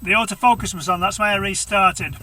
The autofocus was on, that's why I restarted.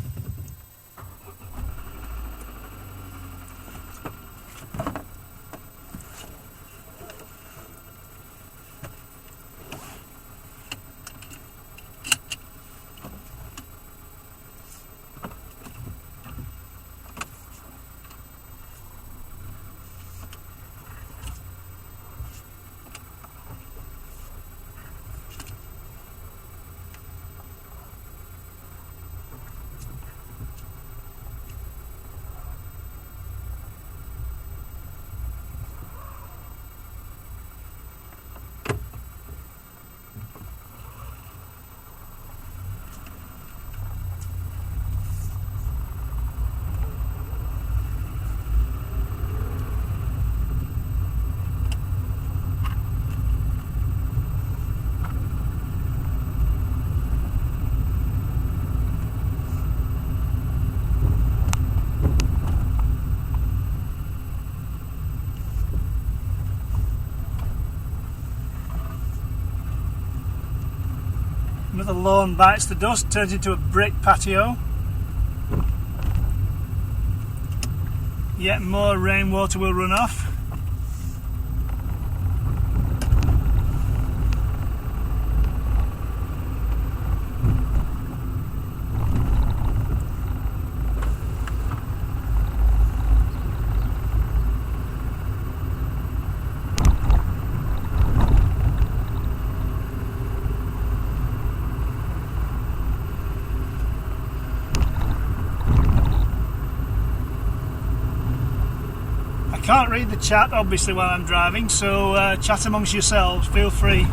Another lawn bites the dust, turns into a brick patio. Yet more rainwater will run off. Can't read the chat obviously while I'm driving, so chat amongst yourselves, feel free.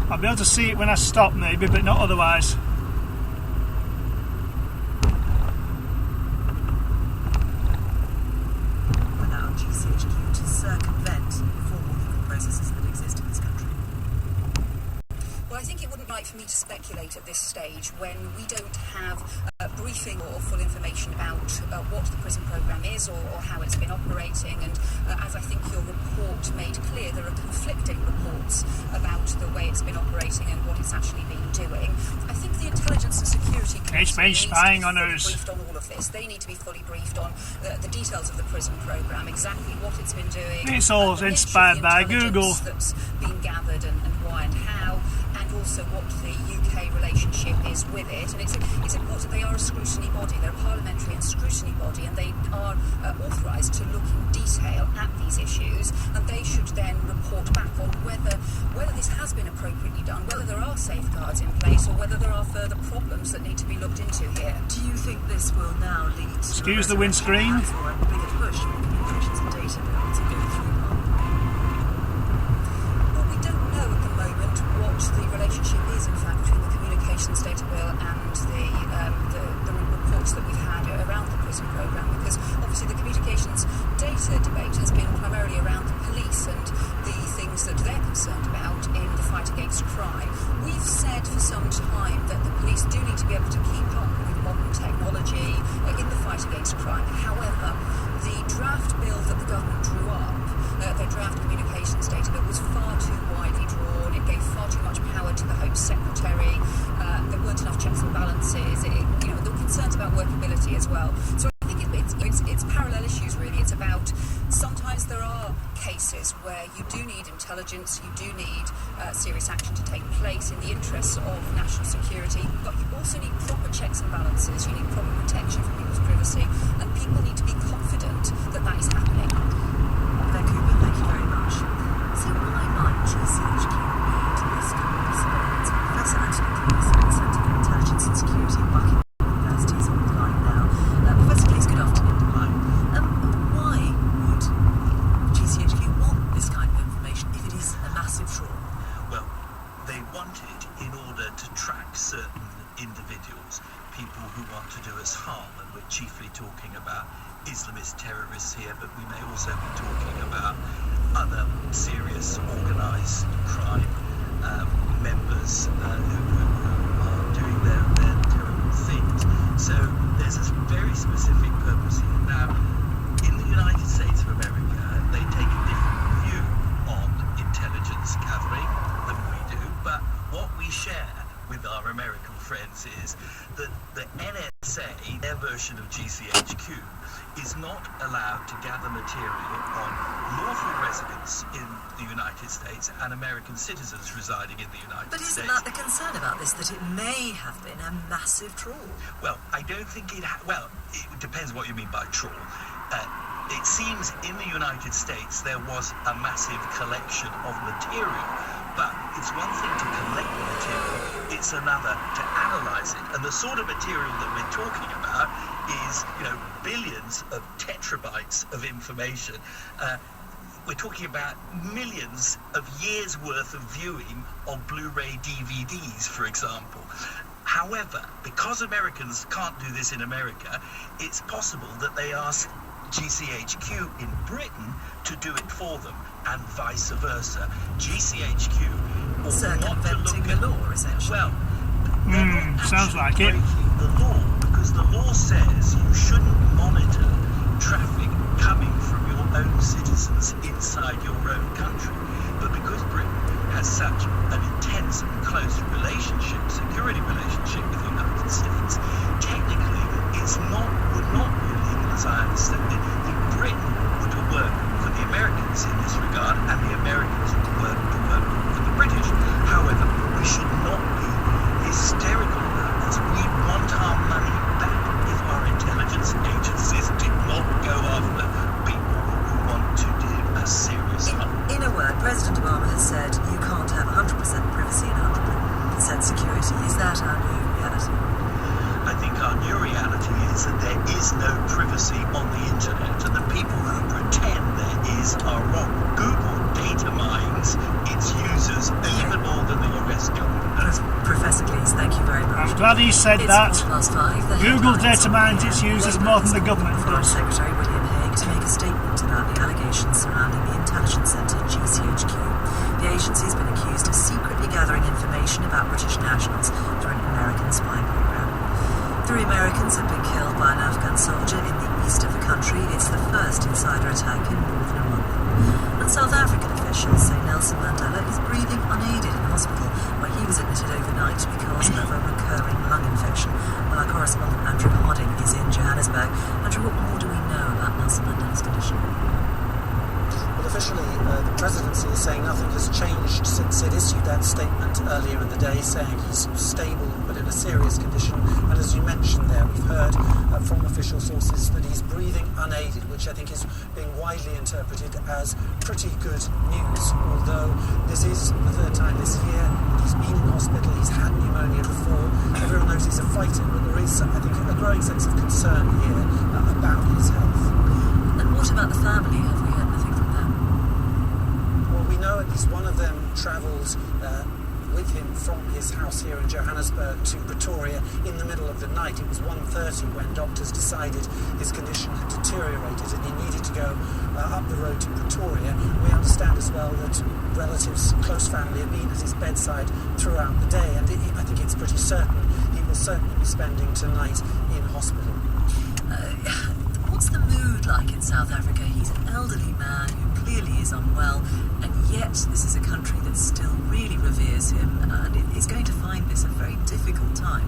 I'll be able to see it when I stop maybe, but not otherwise. Allow GCHQ to circumvent formal legal processes that exist in this country. Well, I think it wouldn't be right for me to speculate at this stage when we don't have briefing or full information about what the prison programme is or how it's been operating, and as I think your report made clear, there are conflicting reports about the way it's been operating and what it's actually been doing. I think the intelligence and security committee needs to be fully briefed on all of this. They need to be fully briefed on the details of the prison programme, exactly what it's been doing. It's all inspired by Google. That's been gathered and why and how, and also what the UK relationship is with it. And it's important. They are a scrutiny body, they're a parliamentary and scrutiny body, and they are authorised to look in detail at these issues, and they should then report back on whether this has been appropriately done, whether there are safeguards in place, or whether there are further problems that need to be looked into here. Do you think this will now lead to excuse the windscreen, or a bigger push for communications and data bill to go through? Well, we don't know at the moment what the relationship is, in fact, between the communications data bill and the reports that we've had around the prison programme, because obviously the communications data debate has been primarily around the police and the things that they're concerned about in the fight against crime. We've said for some time that the police do need to be able to keep up with modern technology in the fight against crime. However, the draft bill that the government drew up, their draft communications data bill, was far too widely drawn. It gave far too much power to the Home Secretary. There weren't enough checks and balances. There were concerns about workability as well. So I think it's parallel issues really. It's about sometimes there are cases where you do need intelligence, you do need serious action to take place in the interests of national security, but you also need proper checks and balances. You need proper protection for people's privacy, and people need to be confident that that is happening. Thank you very much. So why might GCHQ need this kind of surveillance? Professor Anthony Keys at the Centre for Intelligence and Security at Buckingham University is on the line now. Professor Keys, good afternoon. Hi. Why would GCHQ want this kind of information if it is a massive fraud? Well, they want it in order to track certain individuals, people who want to do us harm, and we're chiefly talking about Islamist terrorists here, but we may also be talking about other serious organised crime members who are doing their terrible things. So there's a very specific purpose here. Now, in the United States of America, they take a different view on intelligence gathering than we do, but what we share with our American friends is that the NSA, their version of GCHQ, is not allowed to gather material on lawful residents in the United States and American citizens residing in the United But States. isn't that the concern about this, that it may have been a massive trawl? Well, I don't think it... it depends what you mean by trawl. It seems in the United States there was a massive collection of material, but it's one thing to collect the material, it's another to analyse it. And the sort of material that we're talking about is, billions of tetrabytes of information. We're talking about millions of years' worth of viewing of Blu-ray DVDs, for example. However, because Americans can't do this in America, it's possible that they ask GCHQ in Britain to do it for them, and vice versa. GCHQ ought not to look circumventing at the law, essentially. Well, they're not sounds actually like it. breaking the law, because the law says you shouldn't monitor traffic coming from your own citizens inside your own country. But because Britain has such an intense and close security relationship with the United States, technically would not be illegal, as I understand it. Britain would work for the Americans in this regard, and the Americans would work for the British. However, we should not be hysterical about this. We want our money back if our intelligence agencies did not go after people who want to do a serious harm. In a word, President Obama has said you can't have 100% privacy and 100% security. Is that our new reality? I think our new reality is that there is no privacy on the internet, and the people who pretend there is are wrong. Google data mines its users even more than the US government does. Professor Cleese, thank you very much. I'm glad he said It's that. 5:15. The Google headlines data on mines the its users more than the government Foreign does. Secretary William Hague to make a statement about the allegations surrounding the intelligence centre GCHQ. The agency has been accused of secretly gathering information about British nationals through an American spy program. 3 Americans have been killed by an Afghan soldier in the east of the country. It's the first insider attack in more than a month. And South African officials say Nelson Mandela is breathing unaided in hospital, where he was admitted overnight because of a recurring lung infection. Well, our correspondent Andrew Harding is in Johannesburg. Andrew, what more do we know about Nelson Mandela's condition? Well, officially, the presidency is saying nothing has changed since it issued that statement earlier in the day, saying he's stable but in a serious condition. And as you mentioned there, we've heard from official sources that he's breathing unaided, which I think is being widely interpreted as pretty good news. Although this is the 3rd time this year that he's been in hospital, he's had pneumonia before. Everyone knows he's a fighter, but there is, I think, a growing sense of concern here about his health. And what about the family? Have we heard nothing from them? Well, we know at least one of them travelled with him from his house here in Johannesburg to Pretoria in the middle of the night. It was 1:30 when doctors decided his condition had deteriorated and he needed to go up the road to Pretoria. We understand as well that relatives, close family, have been at his bedside throughout the day, and I think it's pretty certain he will certainly be spending tonight in hospital. What's the mood like in South Africa? He's an elderly man who clearly is unwell, and yet this is a country that still really reveres him, and it is going to find this a very difficult time.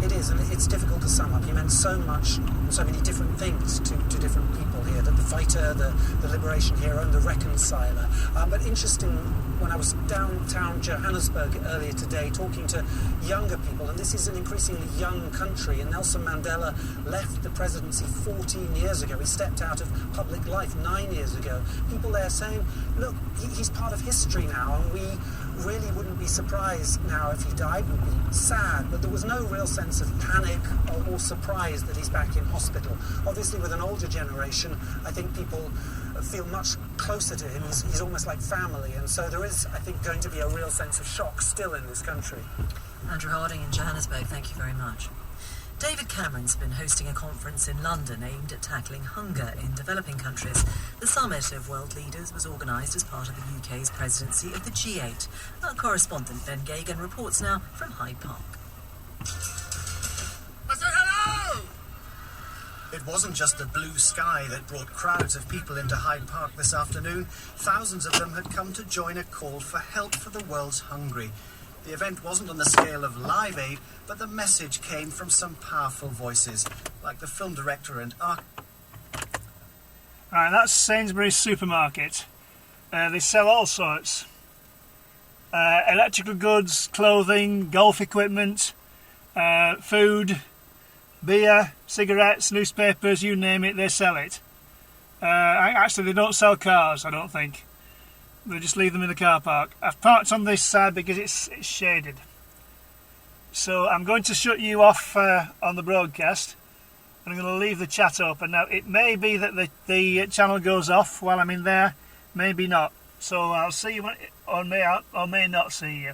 It is, and it's difficult to sum up. He meant so much, so many different things to different people here, the fighter, the liberation hero, and the reconciler. But interesting, when I was downtown Johannesburg earlier today talking to younger people, and this is an increasingly young country, and Nelson Mandela left the presidency 14 years ago. He stepped out of public life 9 years ago. People there saying, look, he's part of history now, and we really wouldn't be surprised now if he died. We'd be sad, but there was no real sense of panic or surprise that he's back in hospital. Obviously, with an older generation, I think people feel much closer to him. He's almost like family, and so there is, I think, going to be a real sense of shock still in this country. Andrew Harding in Johannesburg, thank you very much. David Cameron's been hosting a conference in London aimed at tackling hunger in developing countries. The summit of world leaders was organised as part of the UK's presidency of the G8. Our correspondent Ben Gagan reports now from Hyde Park. I said hello! It wasn't just the blue sky that brought crowds of people into Hyde Park this afternoon. Thousands of them had come to join a call for help for the world's hungry. The event wasn't on the scale of Live Aid, but the message came from some powerful voices, like the film director and Right, that's Sainsbury's supermarket. They sell all sorts. Electrical goods, clothing, golf equipment, food, beer, cigarettes, newspapers, you name it, they sell it. Actually, they don't sell cars, I don't think. They just leave them in the car park. I've parked on this side because it's shaded. So I'm going to shut you off on the broadcast. And I'm going to leave the chat open. Now, it may be that the channel goes off while I'm in there, maybe not. So I'll see you, or may not see you.